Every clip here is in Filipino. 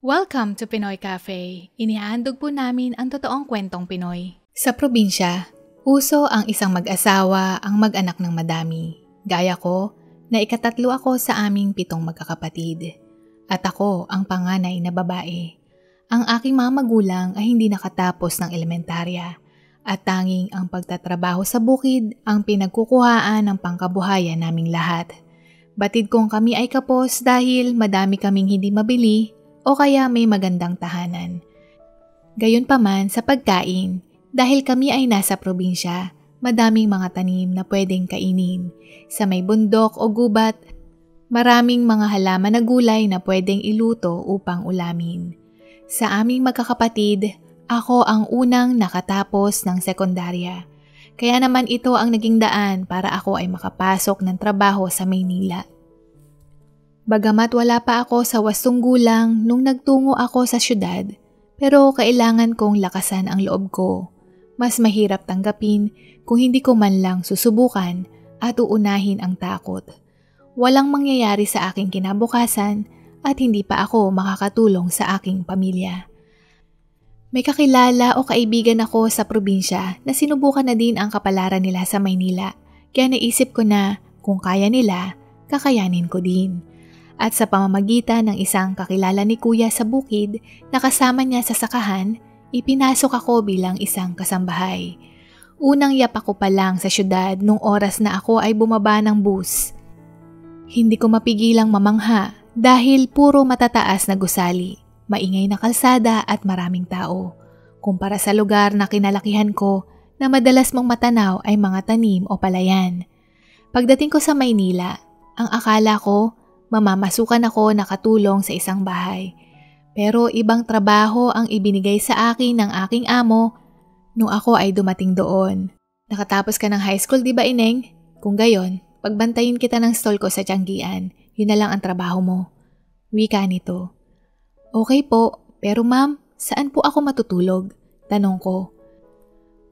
Welcome to Pinoy Cafe. Inihahandog po namin ang totoong kwentong Pinoy. Sa probinsya, uso ang isang mag-asawa ang mag-anak ng madami. Gaya ko, na ikatatlo ako sa aming 7 magkakapatid. At ako ang panganay na babae. Ang aking mga magulang ay hindi nakatapos ng elementarya. At tanging ang pagtatrabaho sa bukid ang pinagkukuhaan ng pangkabuhayan naming lahat. Batid kong kami ay kapos dahil madami kaming hindi mabili o kaya may magandang tahanan. Gayunpaman sa pagkain, dahil kami ay nasa probinsya, madaming mga tanim na pwedeng kainin. Sa may bundok o gubat, maraming mga halaman na gulay na pwedeng iluto upang ulamin. Sa aming magkakapatid, ako ang unang nakatapos ng sekundarya. Kaya naman ito ang naging daan para ako ay makapasok ng trabaho sa Maynila. Bagamat wala pa ako sa 8 gulang nung nagtungo ako sa syudad, pero kailangan kong lakasan ang loob ko. Mas mahirap tanggapin kung hindi ko man lang susubukan at uunahin ang takot. Walang mangyayari sa aking kinabukasan at hindi pa ako makakatulong sa aking pamilya. May kakilala o kaibigan ako sa probinsya na sinubukan na din ang kapalaran nila sa Maynila, kaya naisip ko na kung kaya nila, kakayanin ko din. At sa pamamagitan ng isang kakilala ni Kuya sa bukid na kasama niya sa sakahan, ipinasok ako bilang isang kasambahay. Unang yapak ko pa lang sa syudad nung oras na ako ay bumaba ng bus. Hindi ko mapigilang mamangha dahil puro matataas na gusali, maingay na kalsada at maraming tao. Kumpara sa lugar na kinalakihan ko na madalas mong matanaw ay mga tanim o palayan. Pagdating ko sa Maynila, ang akala ko mamamasukan ako nakatulong sa isang bahay. Pero ibang trabaho ang ibinigay sa akin ng aking amo nung ako ay dumating doon. Nakatapos ka ng high school, di ba Ineng? Kung gayon, pagbantayin kita ng stall ko sa Tianggian. Yun na lang ang trabaho mo. Wika nito. Okay po, pero ma'am, saan po ako matutulog? Tanong ko.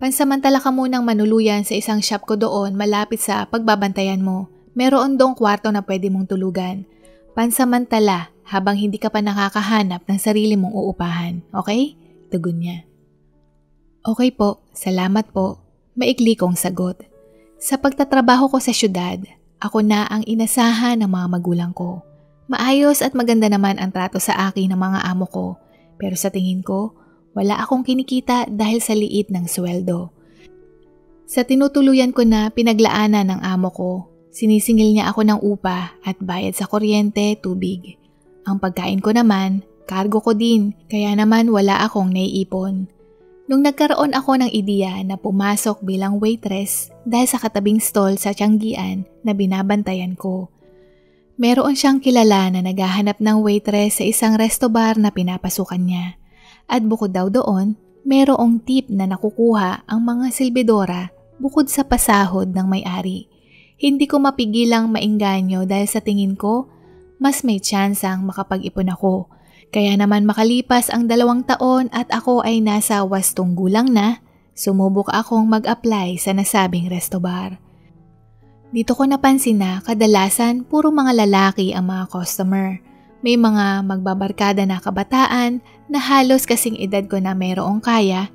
Pansamantala ka munang manuluyan sa isang shop ko doon malapit sa pagbabantayan mo. Meron doong kwarto na pwede mong tulugan. Pansamantala habang hindi ka pa nakakahanap ng sarili mong uupahan, okay? Tugon niya. Okay po, salamat po. Maikli kong sagot. Sa pagtatrabaho ko sa syudad, ako na ang inasahan ng mga magulang ko. Maayos at maganda naman ang trato sa akin ng mga amo ko. Pero sa tingin ko, wala akong kinikita dahil sa liit ng sweldo. Sa tinutuluyan ko na pinaglaanan ng amo ko, sinisingil niya ako ng upa at bayad sa kuryente, tubig. Ang pagkain ko naman, kargo ko din, kaya naman wala akong naiipon. Nung nagkaroon ako ng ideya na pumasok bilang waitress dahil sa katabing stall sa Tianggian na binabantayan ko. Meron siyang kilala na naghahanap ng waitress sa isang resto bar na pinapasukan niya. At bukod daw doon, merong tip na nakukuha ang mga silbidora bukod sa pasahod ng may-ari. Hindi ko mapigilang mainganyo dahil sa tingin ko, mas may tsansang makapag-ipon ako. Kaya naman makalipas ang 2 taon at ako ay nasa 8 gulang na, sumubok akong mag-apply sa nasabing resto bar. Dito ko napansin na kadalasan puro mga lalaki ang mga customer. May mga magbabarkada na kabataan na halos kasing edad ko na mayroong kaya.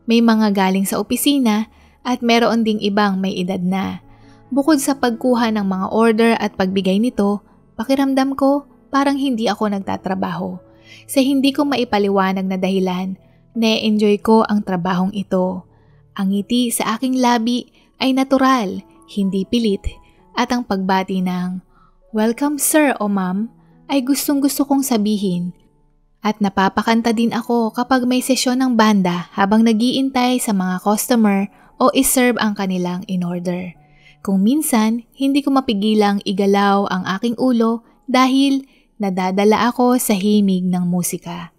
May mga galing sa opisina at meron ding ibang may edad na. Bukod sa pagkuha ng mga order at pagbigay nito, pakiramdam ko parang hindi ako nagtatrabaho. Sa hindi ko maipaliwanag na dahilan, na-enjoy ko ang trabahong ito. Ang ngiti sa aking labi ay natural, hindi pilit, at ang pagbati ng "Welcome sir o ma'am" ay gustong-gusto kong sabihin. At napapakanta din ako kapag may sesyon ng banda habang nag-iintay sa mga customer o iserve ang kanilang in-order. Kung minsan, hindi ko mapigilang igalaw ang aking ulo dahil nadadala ako sa himig ng musika.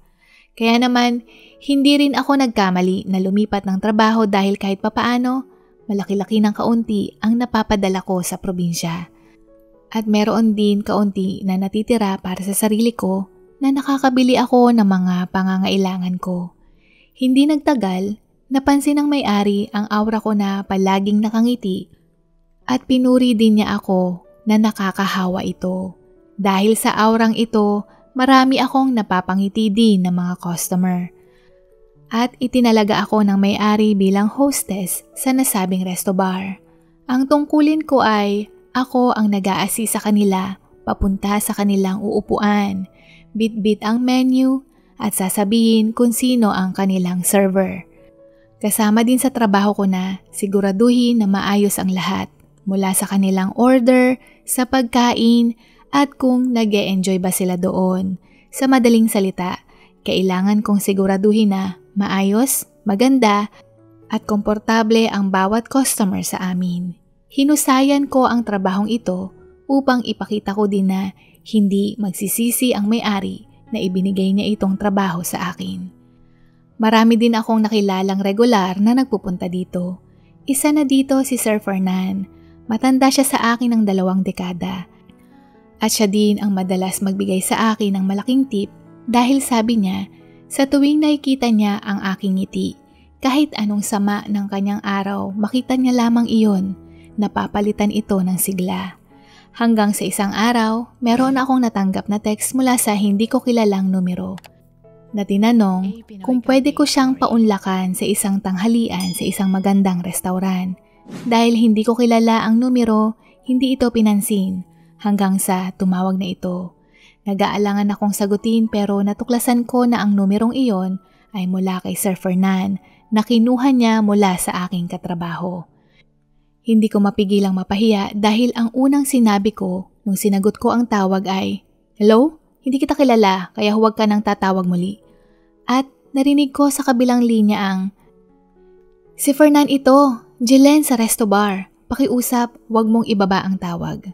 Kaya naman, hindi rin ako nagkamali na lumipat ng trabaho dahil kahit papaano, malaki-laki ng kaunti ang napapadala ko sa probinsya. At meron din kaunti na natitira para sa sarili ko na nakakabili ako ng mga pangangailangan ko. Hindi nagtagal, napansin ng may-ari ang aura ko na palaging nakangiti. At pinuri din niya ako na nakakahawa ito. Dahil sa aurang ito, Marami akong napapangiti din ng mga customer. At itinalaga ako ng may-ari bilang hostess sa nasabing resto bar. Ang tungkulin ko ay ako ang nag-a-assist sa kanila papunta sa kanilang uupuan, bit-bit ang menu at sasabihin kung sino ang kanilang server. Kasama din sa trabaho ko na siguraduhin na maayos ang lahat mula sa kanilang order, sa pagkain at kung nag-e-enjoy ba sila doon. Sa madaling salita, kailangan kong siguraduhin na maayos, maganda at komportable ang bawat customer sa amin. Hinusayan ko ang trabahong ito upang ipakita ko din na hindi magsisisi ang may-ari na ibinigay niya itong trabaho sa akin. Marami din akong nakilalang regular na nagpupunta dito. Isa na dito si Sir Fernan. Matanda siya sa akin ng 2 dekada. At siya din ang madalas magbigay sa akin ng malaking tip dahil sabi niya, sa tuwing nakikita niya ang aking ngiti, kahit anong sama ng kanyang araw, makita niya lamang iyon, napapalitan ito ng sigla. Hanggang sa isang araw, meron akong natanggap na text mula sa hindi ko kilalang numero na tinanong kung pwede ko siyang paunlakan sa isang tanghalian sa isang magandang restaurant. Dahil hindi ko kilala ang numero, hindi ito pinansin hanggang sa tumawag na ito. Nag-aalangan akong sagutin pero natuklasan ko na ang numerong iyon ay mula kay Sir Fernan na kinuha niya mula sa aking katrabaho. Hindi ko mapigilang mapahiya dahil ang unang sinabi ko nung sinagot ko ang tawag ay, "Hello? Hindi kita kilala kaya huwag ka nang tatawag muli." At narinig ko sa kabilang linya ang, "Si Fernan ito, Jelen sa resto bar. Pakiusap, huwag mong ibaba ang tawag."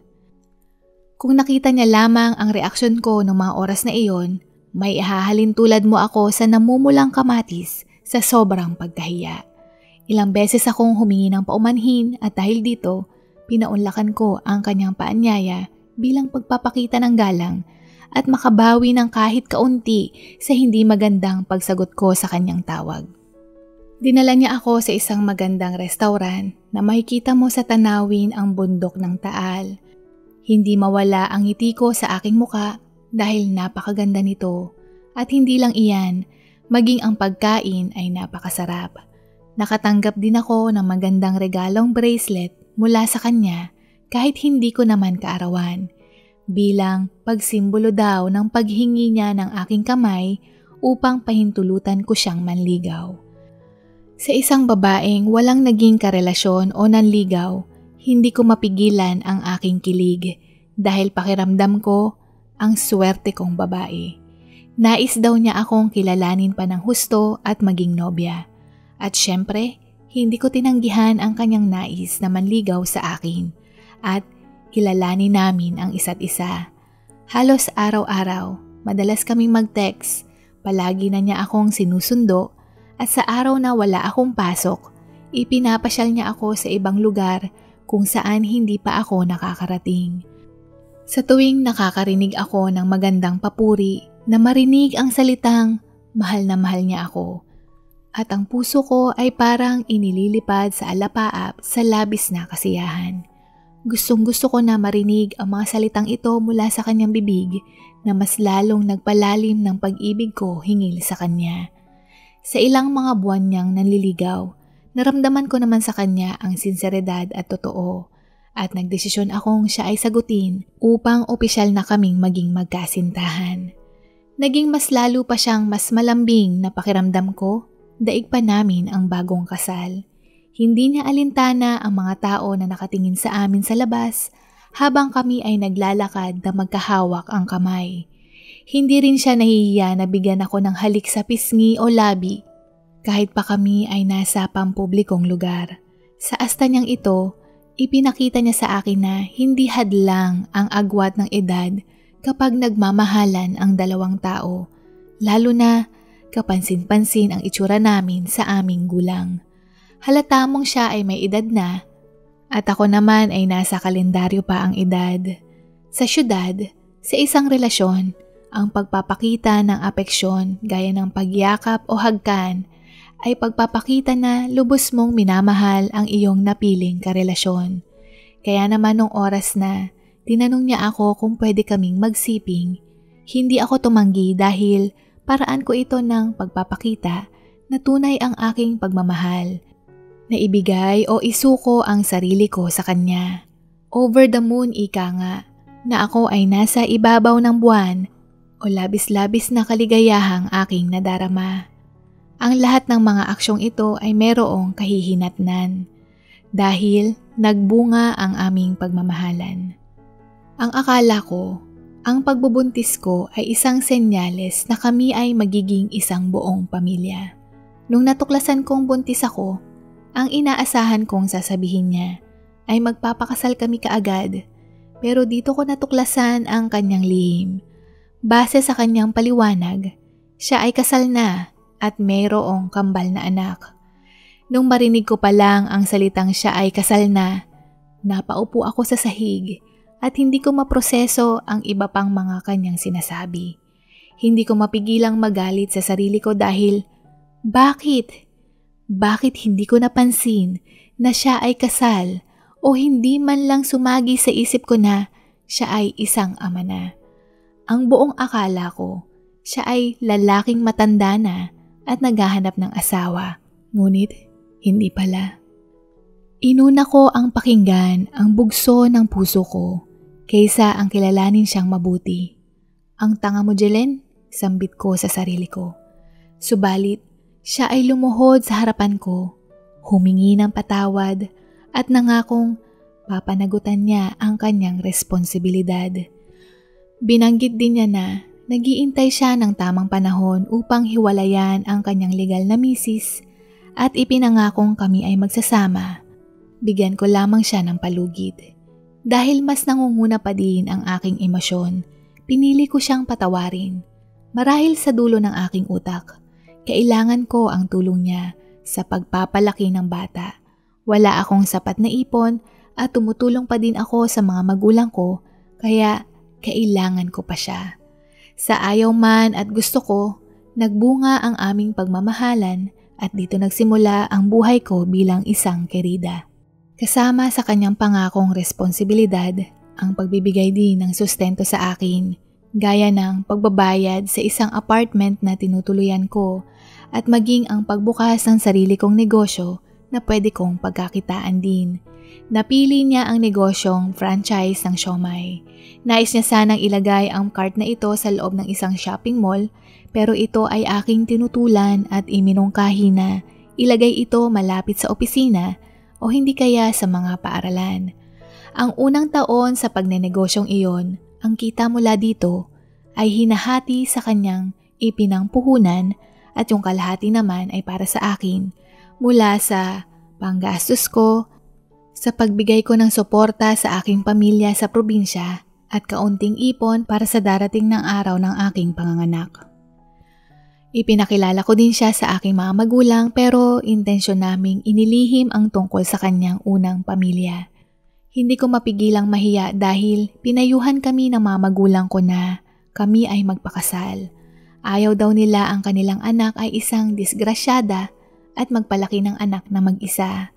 Kung nakita niya lamang ang reaksyon ko noong mga oras na iyon, may ihahalin tulad mo ako sa namumulang kamatis sa sobrang pagkahiya. Ilang beses akong humingi ng paumanhin at dahil dito, pinaunlakan ko ang kanyang paanyaya bilang pagpapakita ng galang at makabawi ng kahit kaunti sa hindi magandang pagsagot ko sa kanyang tawag. Dinala niya ako sa isang magandang restaurant na makikita mo sa tanawin ang bundok ng Taal. Hindi mawala ang ngiti ko sa aking muka dahil napakaganda nito at hindi lang iyan, maging ang pagkain ay napakasarap. Nakatanggap din ako ng magandang regalong bracelet mula sa kanya kahit hindi ko naman kaarawan bilang pagsimbolo daw ng paghingi niya ng aking kamay upang pahintulutan ko siyang manligaw. Sa isang babaeng walang naging karelasyon o nanligaw, hindi ko mapigilan ang aking kilig dahil pakiramdam ko ang swerte kong babae. Nais daw niya akong kilalanin pa ng husto at maging nobya. At syempre, hindi ko tinanggihan ang kanyang nais na manligaw sa akin at kilalanin namin ang isa't isa. Halos araw-araw, madalas kaming mag-text, palagi na niya akong sinusundo at sa araw na wala akong pasok, ipinapasyal niya ako sa ibang lugar kung saan hindi pa ako nakakarating. Sa tuwing nakakarinig ako ng magandang papuri na marinig ang salitang mahal na mahal niya ako at ang puso ko ay parang inililipad sa alapaap sa labis na kasiyahan. Gustong gusto ko na marinig ang mga salitang ito mula sa kanyang bibig na mas lalong nagpalalim ng pag-ibig ko hingil sa kanya. Sa ilang mga buwan niyang nanliligaw, naramdaman ko naman sa kanya ang sinseridad at totoo at nagdesisyon akong siya ay sagutin upang opisyal na kaming maging magkasintahan. Naging mas lalo pa siyang mas malambing na pakiramdam ko, daig pa namin ang bagong kasal. Hindi niya alintana ang mga tao na nakatingin sa amin sa labas habang kami ay naglalakad na magkahawak ang kamay. Hindi rin siya nahihiya na bigyan ako ng halik sa pisngi o labi kahit pa kami ay nasa pampublikong lugar. Sa asta niyang ito, ipinakita niya sa akin na hindi hadlang ang agwat ng edad kapag nagmamahalan ang dalawang tao, lalo na kapansin-pansin ang itsura namin sa aming gulang. Halata mong siya ay may edad na at ako naman ay nasa kalendaryo pa ang edad. Sa syudad, sa isang relasyon, ang pagpapakita ng apeksyon gaya ng pagyakap o hagkan ay pagpapakita na lubos mong minamahal ang iyong napiling karelasyon. Kaya naman nung oras na tinanong niya ako kung pwede kaming magsiping, Hindi ako tumanggi dahil paraan ko ito ng pagpapakita na tunay ang aking pagmamahal, na ibigay o isuko ang sarili ko sa kanya. Over the moon ika nga, na ako ay nasa ibabaw ng buwan o labis-labis na kaligayahang aking nadarama. Ang lahat ng mga aksyong ito ay merong kahihinatnan dahil nagbunga ang aming pagmamahalan. Ang akala ko, ang pagbubuntis ko ay isang senyales na kami ay magiging isang buong pamilya. Nung natuklasan kong buntis ako, ang inaasahan kong sasabihin niya ay magpapakasal kami kaagad, pero dito ko natuklasan ang kanyang lihim. Base sa kanyang paliwanag, siya ay kasal na at mayroong kambal na anak. Nung marinig ko pa lang ang salitang siya ay kasal na, napaupo ako sa sahig at hindi ko maproseso ang iba pang mga kanyang sinasabi. Hindi ko mapigilang magalit sa sarili ko dahil, bakit? Bakit hindi ko napansin na siya ay kasal o hindi man lang sumagi sa isip ko na siya ay isang ama na? Ang buong akala ko, siya ay lalaking matanda na at naghahanap ng asawa. Ngunit, hindi pala. Inuna ko ang pakinggan ang bugso ng puso ko kaysa ang kilalanin siyang mabuti. Ang tanga mo, Jelen, sambit ko sa sarili ko. Subalit, siya ay lumuhod sa harapan ko, humingi ng patawad at nangakong papanagutan niya ang kanyang responsibilidad. Binanggit din niya na nag-iintay siya ng tamang panahon upang hiwalayan ang kanyang legal na misis at ipinangakong kami ay magsasama. Bigyan ko lamang siya ng palugid. Dahil mas nangunguna pa din ang aking emosyon, pinili ko siyang patawarin. Marahil sa dulo ng aking utak, kailangan ko ang tulong niya sa pagpapalaki ng bata. Wala akong sapat na ipon at tumutulong pa din ako sa mga magulang ko, kaya kailangan ko pa siya. Sa ayaw man at gusto ko, nagbunga ang aming pagmamahalan at dito nagsimula ang buhay ko bilang isang kerida. Kasama sa kanyang pangakong responsibilidad ang pagbibigay din ng sustento sa akin, gaya ng pagbabayad sa isang apartment na tinutuluyan ko at maging ang pagbukas ng sarili kong negosyo na pwede kong pagkakitaan din. Napili niya ang negosyong franchise ng siomai. Nais niya sanang ilagay ang cart na ito sa loob ng isang shopping mall, pero ito ay aking tinutulan at iminungkahi na ilagay ito malapit sa opisina o hindi kaya sa mga paaralan. Ang unang taon sa pagnenegosyong iyon, ang kita mula dito ay hinahati sa kanyang ipinangpuhunan at yung kalahati naman ay para sa akin mula sa panggastos ko, sa pagbigay ko ng suporta sa aking pamilya sa probinsya at kaunting ipon para sa darating ng araw ng aking panganganak. Ipinakilala ko din siya sa aking mga magulang pero intensyon naming inilihim ang tungkol sa kanyang unang pamilya. Hindi ko mapigilang mahiya dahil pinayuhan kami ng mga magulang ko na kami ay magpakasal. Ayaw daw nila ang kanilang anak ay isang disgrasyada at magpalaki ng anak na mag-isa.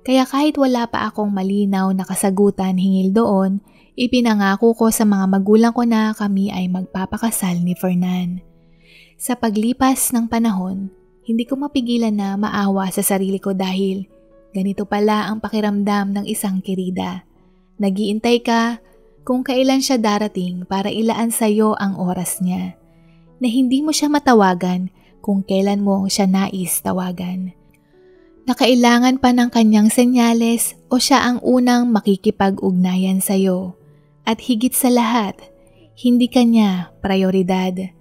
Kaya kahit wala pa akong malinaw na kasagutan hinggil doon, ipinangako ko sa mga magulang ko na kami ay magpapakasal ni Fernan. Sa paglipas ng panahon, hindi ko mapigilan na maawa sa sarili ko dahil ganito pala ang pakiramdam ng isang kerida. Nag-iintay ka kung kailan siya darating para ilaan sa iyo ang oras niya, na hindi mo siya matawagan kung kailan mo siya nais tawagan. Na kailangan pa ng kanyang senyales o siya ang unang makikipag-ugnayan sa iyo. At higit sa lahat, hindi kanya prioridad.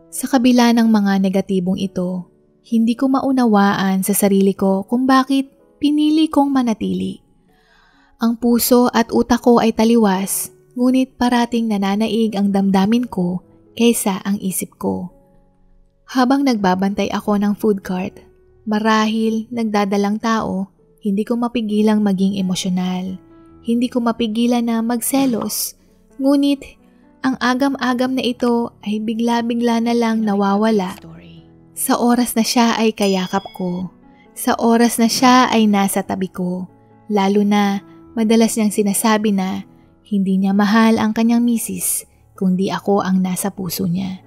Sa kabila ng mga negatibong ito, hindi ko maunawaan sa sarili ko kung bakit pinili kong manatili. Ang puso at utak ko ay taliwas, ngunit parating nananaig ang damdamin ko kaysa ang isip ko. Habang nagbabantay ako ng food cart, marahil nagdadalang tao, hindi ko mapigilang maging emosyonal. Hindi ko mapigilan na magselos, ngunit ang agam-agam na ito ay bigla-bigla na lang nawawala. Sa oras na siya ay kayakap ko, sa oras na siya ay nasa tabi ko, lalo na madalas niyang sinasabi na hindi niya mahal ang kanyang misis kundi ako ang nasa puso niya.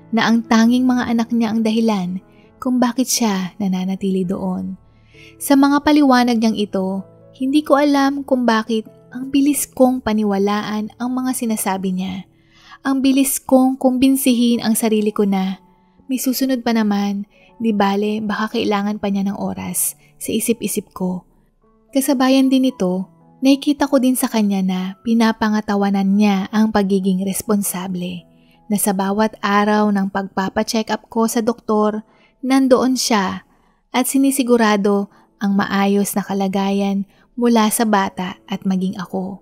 Na ang tanging mga anak niya ang dahilan kung bakit siya nananatili doon. Sa mga paliwanag niyang ito, hindi ko alam kung bakit ang bilis kong paniwalaan ang mga sinasabi niya. Ang bilis kong kumbinsihin ang sarili ko na may susunod pa naman, di bale baka kailangan pa niya ng oras sa isip-isip ko. Kasabayan din ito, nakikita ko din sa kanya na pinapangatawanan niya ang pagiging responsable. Na sa bawat araw ng pagpapacheck up ko sa doktor, nandoon siya at sinisigurado ang maayos na kalagayan mula sa bata at maging ako.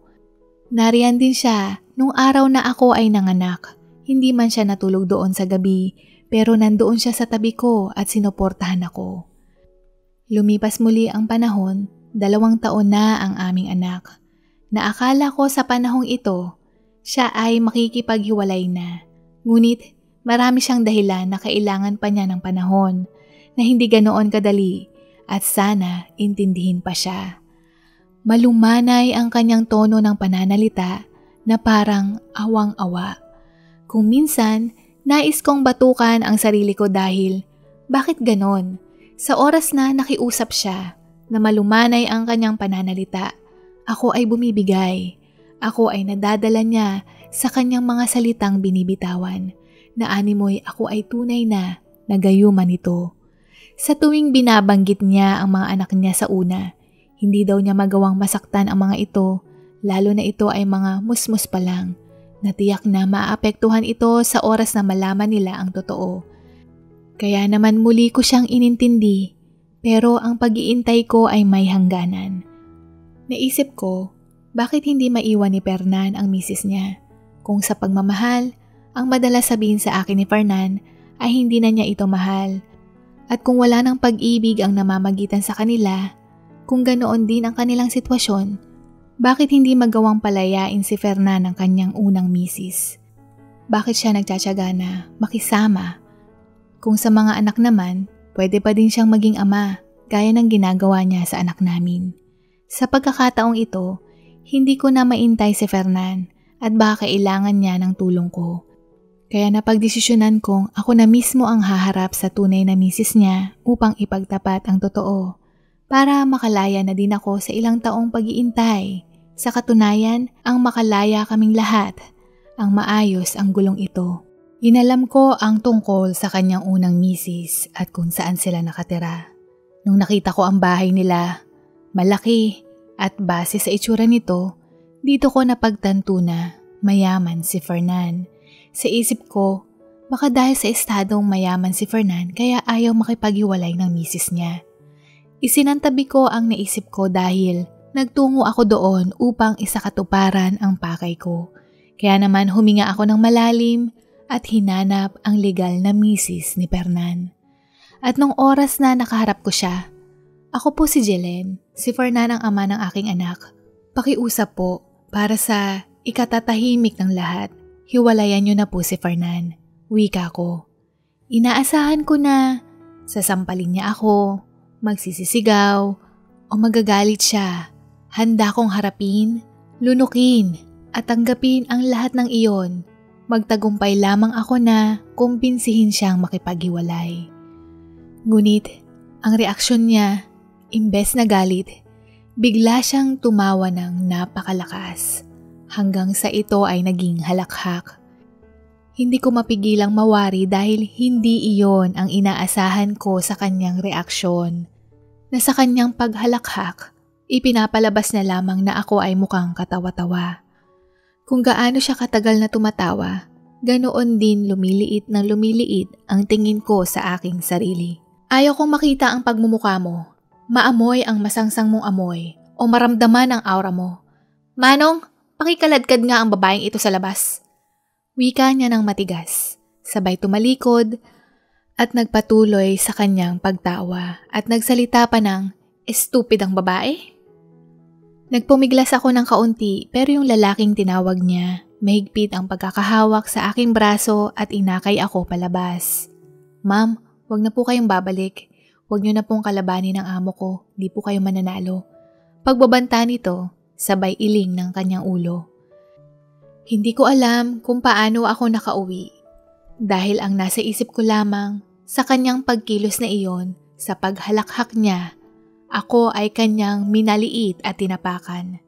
Nariyan din siya nung araw na ako ay nanganak. Hindi man siya natulog doon sa gabi, pero nandoon siya sa tabi ko at sinuportahan ako. Lumipas muli ang panahon, 2 taon na ang aming anak. Naakala ko sa panahong ito, siya ay makikipaghiwalay na. Ngunit marami siyang dahilan na kailangan pa niya ng panahon na hindi ganoon kadali at sana intindihin pa siya. Malumanay ang kanyang tono ng pananalita na parang awang-awa. Kung minsan, nais kong batukan ang sarili ko dahil bakit ganon? Sa oras na nakiusap siya na malumanay ang kanyang pananalita, ako ay bumibigay. Ako ay nadadala niya sa kanyang mga salitang binibitawan na animoy ako ay tunay na nagayuman ito. Sa tuwing binabanggit niya ang mga anak niya sa una, hindi daw niya magawang masaktan ang mga ito, lalo na ito ay mga musmus pa lang. Natiyak na maapektuhan ito sa oras na malaman nila ang totoo. Kaya naman muli ko siyang inintindi, pero ang pag-iintay ko ay may hangganan. Naisip ko, bakit hindi maiwan ni Fernan ang misis niya? Kung sa pagmamahal, ang madalas sabihin sa akin ni Fernan ay hindi na niya ito mahal. At kung wala ng pag-ibig ang namamagitan sa kanila, kung ganoon din ang kanilang sitwasyon, bakit hindi magawang palayain si Fernan ng kanyang unang misis? Bakit siya nagtsatsaga na makisama? Kung sa mga anak naman, pwede pa din siyang maging ama, gaya ng ginagawa niya sa anak namin. Sa pagkakataong ito, hindi ko na maintay si Fernan at baka kailangan niya ng tulong ko. Kaya napagdesisyonan kong ako na mismo ang haharap sa tunay na misis niya upang ipagtapat ang totoo para makalaya na din ako sa ilang taong pag-iintay. Sa katunayan, ang makalaya kaming lahat, ang maayos ang gulong ito. Inalam ko ang tungkol sa kanyang unang misis at kung saan sila nakatira. Nung nakita ko ang bahay nila, malaki at base sa itsura nito, dito ko napagtanto na mayaman si Fernan. Sa isip ko, baka dahil sa estadong mayaman si Fernan kaya ayaw makipaghiwalay ng misis niya. Isinantabi ko ang naisip ko dahil nagtungo ako doon upang isakatuparan ang pakay ko. Kaya naman huminga ako ng malalim at hinanap ang legal na misis ni Fernan. At nung oras na nakaharap ko siya, ako po si Jelen, si Fernan ang ama ng aking anak. Pakiusap po para sa ikatatahimik ng lahat. Hiwalayan niyo na po si Fernan, wika ko. Inaasahan ko na sasampalin niya ako, magsisisigaw o magagalit siya. Handa kong harapin, lunukin at tanggapin ang lahat ng iyon. Magtagumpay lamang ako na kumbinsihin siyang makipaghiwalay. Ngunit ang reaksyon niya, imbes na galit, bigla siyang tumawa ng napakalakas. Hanggang sa ito ay naging halakhak. Hindi ko mapigilang mawari dahil hindi iyon ang inaasahan ko sa kanyang reaksyon. Na sa kanyang paghalakhak, ipinapalabas na lamang na ako ay mukhang katawa-tawa. Kung gaano siya katagal na tumatawa, ganoon din lumiliit ng lumiliit ang tingin ko sa aking sarili. Ayaw kong makita ang pagmumukha mo. Maamoy ang masangsang mong amoy o maramdaman ang aura mo. Manong, pakikaladkad nga ang babaeng ito sa labas. Wika niya ng matigas, sabay tumalikod at nagpatuloy sa kanyang pagtawa at nagsalita pa ng, "Stupid ang babae?" Nagpumiglas ako ng kaunti pero yung lalaking tinawag niya, mahigpit ang pagkakahawak sa aking braso at inakay ako palabas. "Ma'am, wag na po kayong babalik. Wag niyo na pong kalabanin ang amo ko, di po kayo mananalo." Pagbabanta nito, sabay iling ng kanyang ulo. Hindi ko alam kung paano ako nakauwi. Dahil ang nasa isip ko lamang sa kanyang pagkilos na iyon, sa paghalakhak niya, ako ay kanyang minaliit at tinapakan.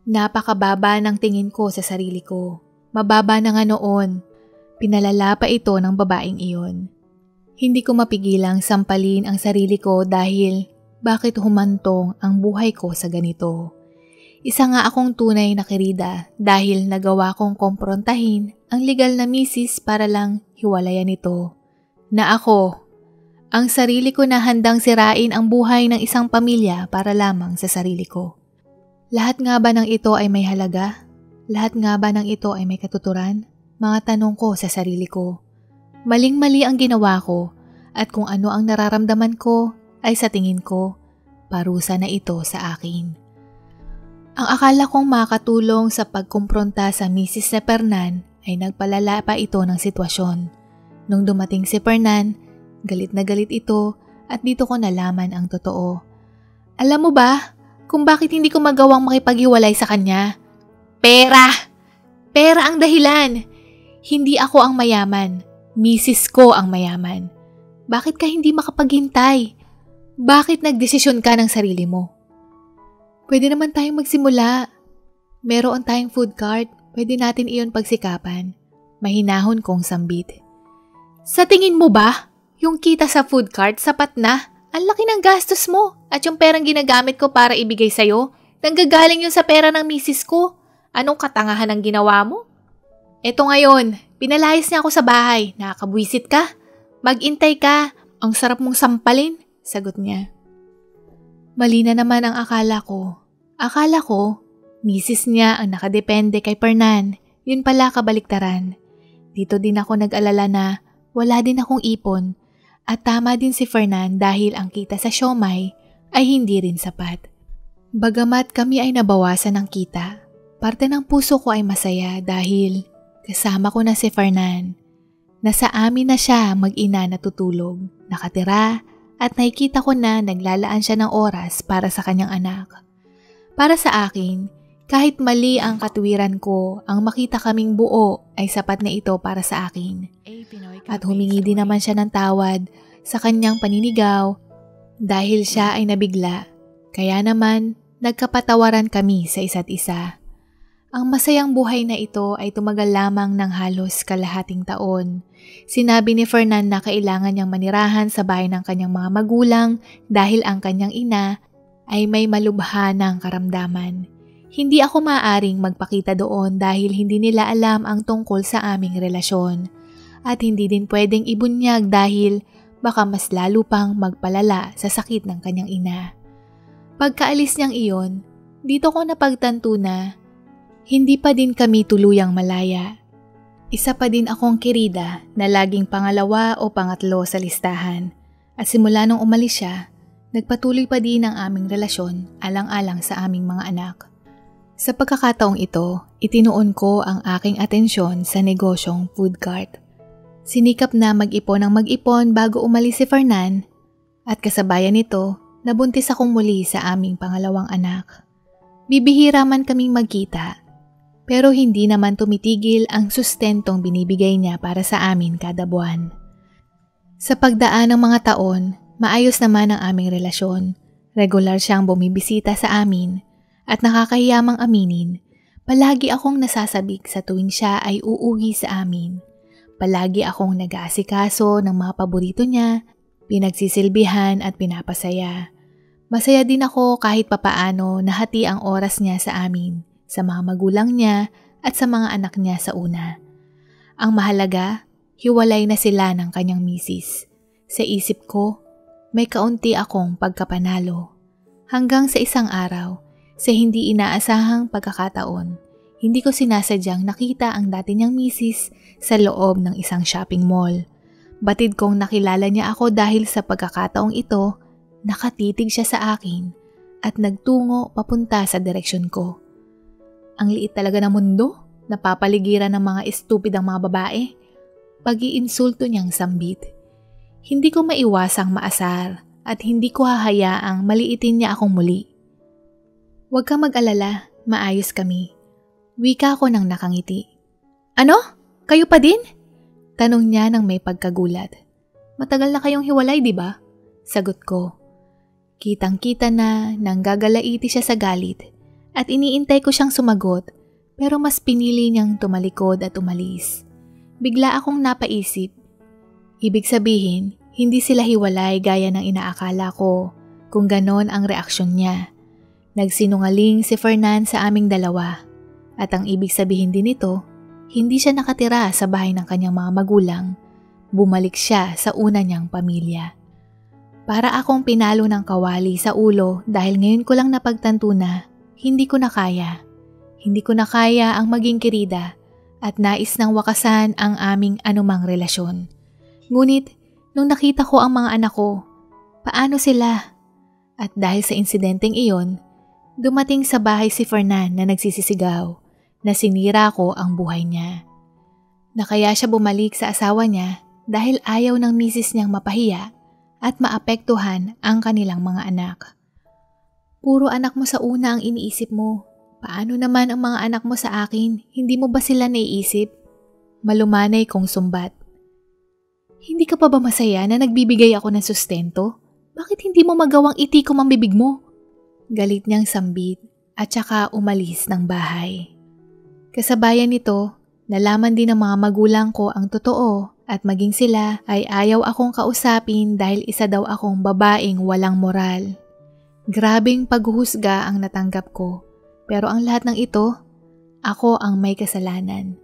Napakababa ng tingin ko sa sarili ko. Mababa na nga noon. Pinalala pa ito ng babaeng iyon. Hindi ko mapigilang sampalin ang sarili ko dahil bakit humantong ang buhay ko sa ganito. Isa nga akong tunay na kirida dahil nagawa kong komprontahin ang legal na misis para lang hiwalayan ito. Na ako, ang sarili ko na handang sirain ang buhay ng isang pamilya para lamang sa sarili ko. Lahat nga ba ng ito ay may halaga? Lahat nga ba ng ito ay may katuturan? Mga tanong ko sa sarili ko. Maling-mali ang ginawa ko at kung ano ang nararamdaman ko ay sa tingin ko, parusa na ito sa akin. Ang akala kong makatulong sa pagkumpronta sa Mrs. na Fernan ay nagpalala pa ito ng sitwasyon. Nung dumating si Fernan, galit na galit ito at dito ko nalaman ang totoo. Alam mo ba kung bakit hindi ko magawang makipaghiwalay sa kanya? Pera! Pera ang dahilan! Hindi ako ang mayaman. Misis ko ang mayaman. Bakit ka hindi makapaghintay? Bakit nagdesisyon ka ng sarili mo? Pwede naman tayong magsimula. Meron tayong food cart. Pwede natin iyon pagsikapan. Mahinahon kong sambit. Sa tingin mo ba, yung kita sa food cart sapat na? Ang laki ng gastos mo at yung perang ginagamit ko para ibigay sa'yo, nanggagaling yun sa pera ng misis ko. Anong katangahan ang ginawa mo? Eto ngayon, pinalayas niya ako sa bahay. Nakakabwisit ka? Mag-intay ka. Ang sarap mong sampalin, sagot niya. Mali na naman ang akala ko. Akala ko, misis niya ang nakadepende kay Fernan. Yun pala kabaliktaran. Dito din ako nag-alala na wala din akong ipon. At tama din si Fernan dahil ang kita sa siomai ay hindi rin sapat. Bagamat kami ay nabawasan ng kita, parte ng puso ko ay masaya dahil kasama ko na si Fernan. Nasa amin na siya mag-ina natutulog, nakatira at nakikita ko na naglalaan siya ng oras para sa kanyang anak. Para sa akin, kahit mali ang katwiran ko, ang makita kaming buo ay sapat na ito para sa akin. At humingi din naman siya ng tawad sa kanyang paninigaw dahil siya ay nabigla. Kaya naman, nagkapatawaran kami sa isa't isa. Ang masayang buhay na ito ay tumagal lamang ng halos kalahating taon. Sinabi ni Fernan na kailangan niyang manirahan sa bahay ng kanyang mga magulang dahil ang kanyang ina ay may malubhanang karamdaman. Hindi ako maaaring magpakita doon dahil hindi nila alam ang tungkol sa aming relasyon. At hindi din pwedeng ibunyag dahil baka mas lalo pang magpalala sa sakit ng kanyang ina. Pagkaalis niyang iyon, dito ko napagtanto na hindi pa din kami tuluyang malaya. Isa pa din akong kirida na laging pangalawa o pangatlo sa listahan. At simula nung umalis siya, nagpatuloy pa din ang aming relasyon alang-alang sa aming mga anak. Sa pagkakataong ito, itinuon ko ang aking atensyon sa negosyong food cart. Sinikap na mag-ipon ang mag-ipon bago umalis si Fernan at kasabayan nito, nabuntis akong muli sa aming pangalawang anak. Bibihira man kaming magkita, pero hindi naman tumitigil ang sustentong binibigay niya para sa amin kada buwan. Sa pagdaan ng mga taon, maayos naman ang aming relasyon. Regular siyang bumibisita sa amin at nakakahiyamang aminin, palagi akong nasasabik sa tuwing siya ay uuwi sa amin. Palagi akong nag-aasikaso ng mga paborito niya, pinagsisilbihan at pinapasaya. Masaya din ako kahit papaano nahati ang oras niya sa amin, sa mga magulang niya at sa mga anak niya sa una. Ang mahalaga, hiwalay na sila ng kanyang misis. Sa isip ko, may kaunti akong pagkapanalo. Hanggang sa isang araw, sa hindi inaasahang pagkakataon, hindi ko sinasadyang nakita ang dati niyang misis sa loob ng isang shopping mall. Batid kong nakilala niya ako dahil sa pagkakataong ito, nakatitig siya sa akin at nagtungo papunta sa direksyon ko. Ang liit talaga ng mundo, napapaligiran ng mga estupidang mga babae. Pag-iinsulto niyang sambit. Hindi ko maiwasang maasar at hindi ko hahayaang maliitin niya akong muli. Huwag kang mag-alala, maayos kami. Wika ko nang nakangiti. Ano? Kayo pa din? Tanong niya nang may pagkagulat. Matagal na kayong hiwalay, di ba? Sagot ko. Kitang-kita na nang gagalaiti siya sa galit at iniintay ko siyang sumagot pero mas pinili niyang tumalikod at umalis. Bigla akong napaisip. Ibig sabihin, hindi sila hiwalay gaya ng inaakala ko kung ganon ang reaksyon niya. Nagsinungaling si Fernan sa aming dalawa at ang ibig sabihin din nito, hindi siya nakatira sa bahay ng kanyang mga magulang. Bumalik siya sa una niyang pamilya. Para akong pinalo ng kawali sa ulo dahil ngayon ko lang napagtanto na hindi ko na kaya. Hindi ko na kaya ang maging kirida at nais nang wakasan ang aming anumang relasyon. Ngunit nung nakita ko ang mga anak ko, paano sila? At dahil sa insidenteng iyon, dumating sa bahay si Fernan na nagsisisigaw na sinira ko ang buhay niya. Na kaya siya bumalik sa asawa niya dahil ayaw ng misis niyang mapahiya at maapektuhan ang kanilang mga anak. Puro anak mo sa una ang iniisip mo. Paano naman ang mga anak mo sa akin? Hindi mo ba sila naiisip? Malumanay kong sumbat. Hindi ka pa ba masaya na nagbibigay ako ng sustento? Bakit hindi mo magawang itikom ang bibig mo? Galit niyang sambit at saka umalis ng bahay. Kasabayan nito, nalaman din ng mga magulang ko ang totoo at maging sila ay ayaw akong kausapin dahil isa daw akong babaeng walang moral. Grabeng paghuhusga ang natanggap ko. Pero ang lahat ng ito, ako ang may kasalanan.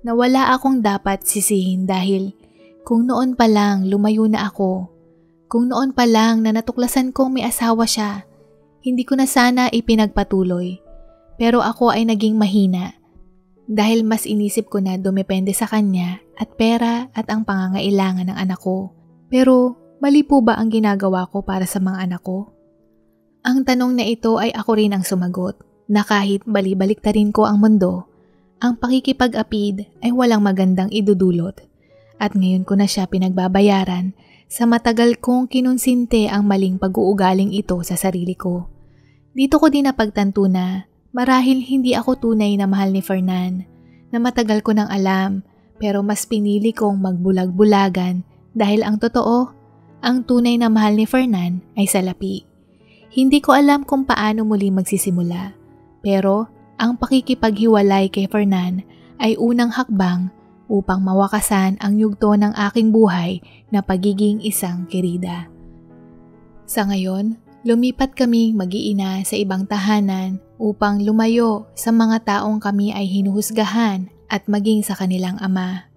Na wala akong dapat sisihin dahil kung noon pa lang lumayo na ako, kung noon pa lang na natuklasan kong may asawa siya, hindi ko na sana ipinagpatuloy. Pero ako ay naging mahina dahil mas inisip ko na dumepende sa kanya at pera at ang pangangailangan ng anak ko. Pero mali po ba ang ginagawa ko para sa mga anak ko? Ang tanong na ito ay ako rin ang sumagot. Na kahit balibaliktarin ko ang mundo, ang pakikipag-apid ay walang magandang idudulot at ngayon ko na siya pinagbabayaran sa matagal kong kinunsinte ang maling pag-uugaling ito sa sarili ko. Dito ko din napagtanto na marahil hindi ako tunay na mahal ni Fernan na matagal ko nang alam pero mas pinili kong magbulag-bulagan dahil ang totoo, ang tunay na mahal ni Fernan ay salapi. Hindi ko alam kung paano muli magsisimula. Pero ang pakikipaghiwalay kay Fernan ay unang hakbang upang mawakasan ang yugto ng aking buhay na pagiging isang kirida. Sa ngayon, lumipat kaming mag-iina sa ibang tahanan upang lumayo sa mga taong kami ay hinuhusgahan at maging sa kanilang ama.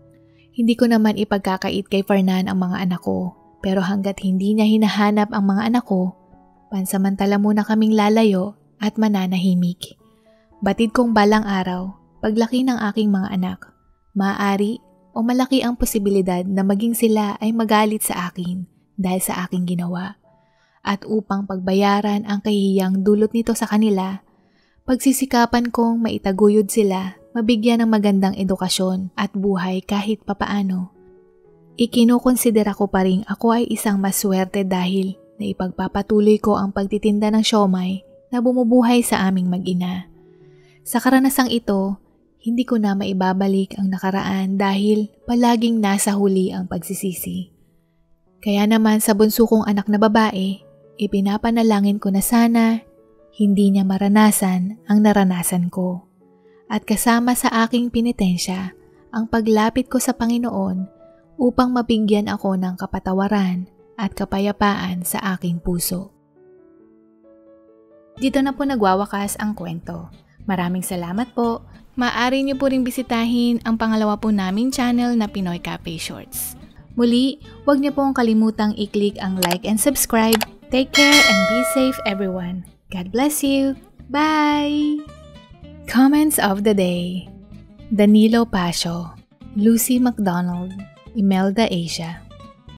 Hindi ko naman ipagkakait kay Fernan ang mga anak ko, pero hanggat hindi niya hinahanap ang mga anak ko, pansamantala muna kaming lalayo at mananahimik. Batid kong balang araw, paglaki ng aking mga anak, maaari o malaki ang posibilidad na maging sila ay magalit sa akin dahil sa aking ginawa. At upang pagbayaran ang kahihiyang dulot nito sa kanila, pagsisikapan kong maitaguyod sila, mabigyan ng magandang edukasyon at buhay kahit papaano. Ikinukonsidera ko pa rin ako ay isang maswerte dahil na ipagpapatuloy ko ang pagtitinda ng siomai na bumubuhay sa aming mag-ina. Sa karanasang ito, hindi ko na maibabalik ang nakaraan dahil palaging nasa huli ang pagsisisi. Kaya naman sa bunso kong anak na babae, ipinapanalangin ko na sana hindi niya maranasan ang naranasan ko. At kasama sa aking pinitensya ang paglapit ko sa Panginoon upang mabigyan ako ng kapatawaran at kapayapaan sa aking puso. Dito na po nagwawakas ang kwento. Maraming salamat po. Maaari niyo po ring bisitahin ang pangalawa po naming channel na Pinoy Cafe Shorts. Muli, huwag niyo pong kalimutang i-click ang like and subscribe. Take care and be safe everyone. God bless you. Bye! Comments of the day. Danilo Pasio, Lucy McDonald, Imelda Asia.